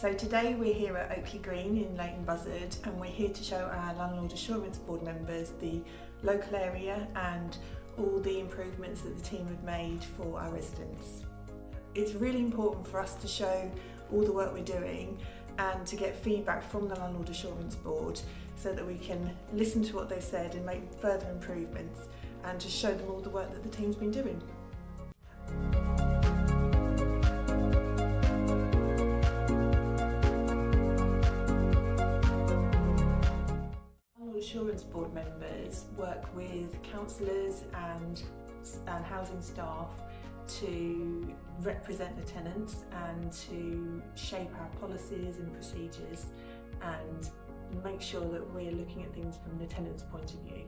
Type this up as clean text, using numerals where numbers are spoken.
So today we're here at Oakley Green in Leighton Buzzard, and we're here to show our Landlord Assurance Board members the local area and all the improvements that the team have made for our residents. It's really important for us to show all the work we're doing and to get feedback from the Landlord Assurance Board so that we can listen to what they've said and make further improvements, and to show them all the work that the team's been doing. Assurance Board members work with councillors and housing staff to represent the tenants and to shape our policies and procedures and make sure that we're looking at things from the tenant's point of view.